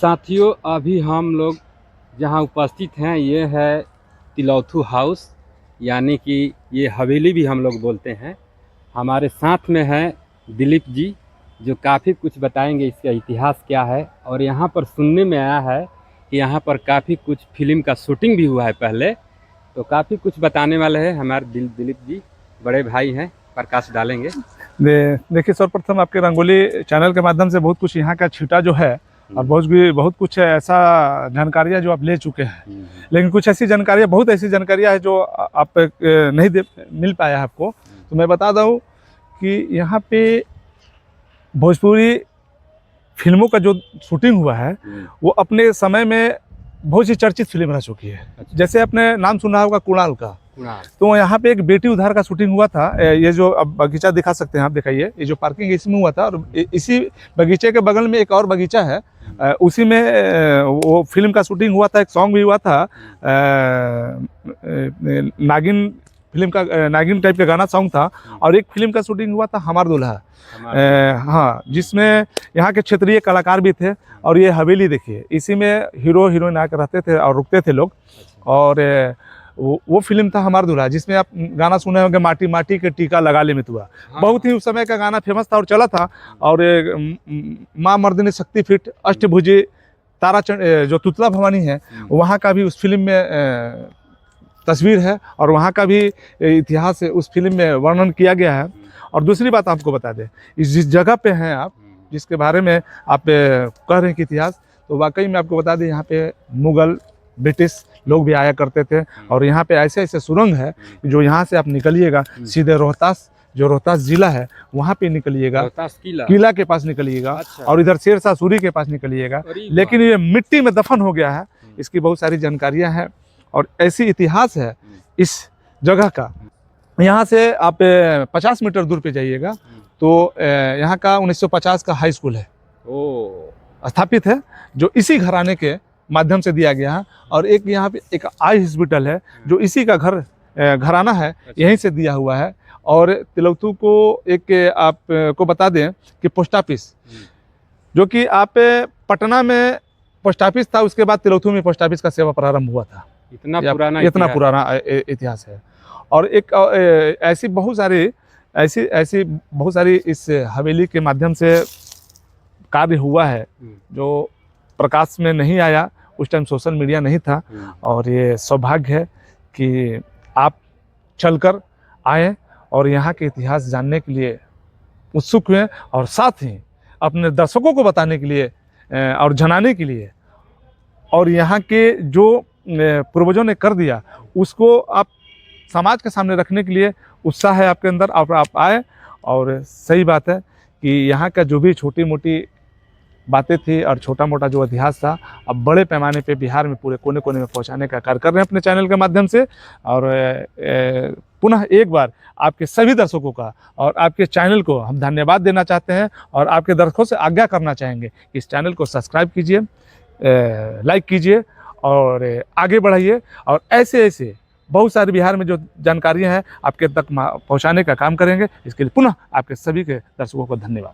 साथियों, अभी हम लोग जहाँ उपस्थित हैं ये है तिलौथू हाउस, यानी कि ये हवेली भी हम लोग बोलते हैं। हमारे साथ में है दिलीप जी, जो काफ़ी कुछ बताएंगे इसका इतिहास क्या है। और यहाँ पर सुनने में आया है कि यहाँ पर काफ़ी कुछ फिल्म का शूटिंग भी हुआ है पहले, तो काफ़ी कुछ बताने वाले हैं हमारे दिलीप जी। बड़े भाई हैं, प्रकाश डालेंगे। देखिए, सर्वप्रथम आपके रंगोली चैनल के माध्यम से बहुत कुछ यहाँ का छिटा जो है और बहुत कुछ ऐसा जानकारियाँ जो आप ले चुके हैं, लेकिन कुछ ऐसी जानकारियाँ, बहुत ऐसी जानकारियाँ है जो आप नहीं मिल पाया है आपको। तो मैं बता दूँ कि यहाँ पे भोजपुरी फिल्मों का जो शूटिंग हुआ है वो अपने समय में बहुत सी चर्चित फिल्म रह चुकी है। जैसे आपने नाम सुना होगा कुणाल का, तो यहाँ पे एक बेटी उधार का शूटिंग हुआ था। ये जो अब बगीचा दिखा सकते हैं आप, दिखाइए, ये जो पार्किंग इसमें हुआ था, और इसी बगीचे के बगल में एक और बगीचा है, उसी में वो फिल्म का शूटिंग हुआ था। एक सॉन्ग भी हुआ था, नागिन फिल्म का, नागिन टाइप का गाना सॉन्ग था। और एक फिल्म का शूटिंग हुआ था हमार दूल्हा, हाँ, जिसमें यहाँ के क्षेत्रीय कलाकार भी थे। और ये हवेली देखिए, इसी में हीरो हीरोइन आकर रहते थे और रुकते थे लोग। और वो फिल्म था हमार दूल्हा, जिसमें आप गाना सुने होंगे, माटी माटी के टीका लगा ले मितुआ। बहुत ही उस समय का गाना फेमस था और चला था। और माँ मर्दिनी शक्तिपीठ अष्टभुजी तारा जो तुतला भवानी है, वहाँ का भी उस फिल्म में तस्वीर है और वहाँ का भी इतिहास उस फिल्म में वर्णन किया गया है। और दूसरी बात आपको बता दें, जिस जगह पे हैं आप, जिसके बारे में आप कह रहे हैं कि इतिहास, तो वाकई में आपको बता दें, यहाँ पे मुगल ब्रिटिश लोग भी आया करते थे। और यहाँ पे ऐसे ऐसे सुरंग है जो यहाँ से आप निकलिएगा सीधे रोहतास, जो रोहतास जिला है, वहाँ पे निकलिएगा, किला के पास निकलिएगा। अच्छा। और इधर शेरशाह सूरी के पास निकलिएगा। लेकिन ये मिट्टी में दफन हो गया है, इसकी बहुत सारी जानकारियाँ हैं और ऐसी इतिहास है इस जगह का। यहाँ से आप 50 मीटर दूर पे जाइएगा तो यहाँ का 1950 का हाई स्कूल है, स्थापित है, जो इसी घराने के माध्यम से दिया गया है। और एक यहाँ पे एक आई हॉस्पिटल है, जो इसी का घराना है, यहीं से दिया हुआ है। और तिलौथू को एक आप को बता दें कि पोस्ट ऑफिस, जो कि आप पटना में पोस्ट ऑफिस था, उसके बाद तिलौथू में पोस्ट ऑफिस का सेवा प्रारंभ हुआ था। इतना पुराना इतिहास है। और एक ऐसी बहुत सारी इस हवेली के माध्यम से कार्य हुआ है जो प्रकाश में नहीं आया। उस टाइम सोशल मीडिया नहीं था। और ये सौभाग्य है कि आप चलकर आए और यहाँ के इतिहास जानने के लिए उत्सुक हुए, और साथ ही अपने दर्शकों को बताने के लिए और जनाने के लिए, और यहाँ के जो पूर्वजों ने कर दिया उसको आप समाज के सामने रखने के लिए उत्साह है आपके अंदर। आप आए। और सही बात है कि यहाँ का जो भी छोटी मोटी बातें थी और छोटा मोटा जो इतिहास था, अब बड़े पैमाने पे बिहार में पूरे कोने कोने में पहुँचाने का कार्य कर रहे हैं अपने चैनल के माध्यम से। और पुनः एक बार आपके सभी दर्शकों का और आपके चैनल को हम धन्यवाद देना चाहते हैं, और आपके दर्शकों से आज्ञा करना चाहेंगे कि इस चैनल को सब्सक्राइब कीजिए, लाइक कीजिए और आगे बढ़ाइए। और ऐसे ऐसे बहुत सारे बिहार में जो जानकारियां हैं आपके तक पहुंचाने का काम करेंगे। इसके लिए पुनः आपके सभी के दर्शकों को धन्यवाद।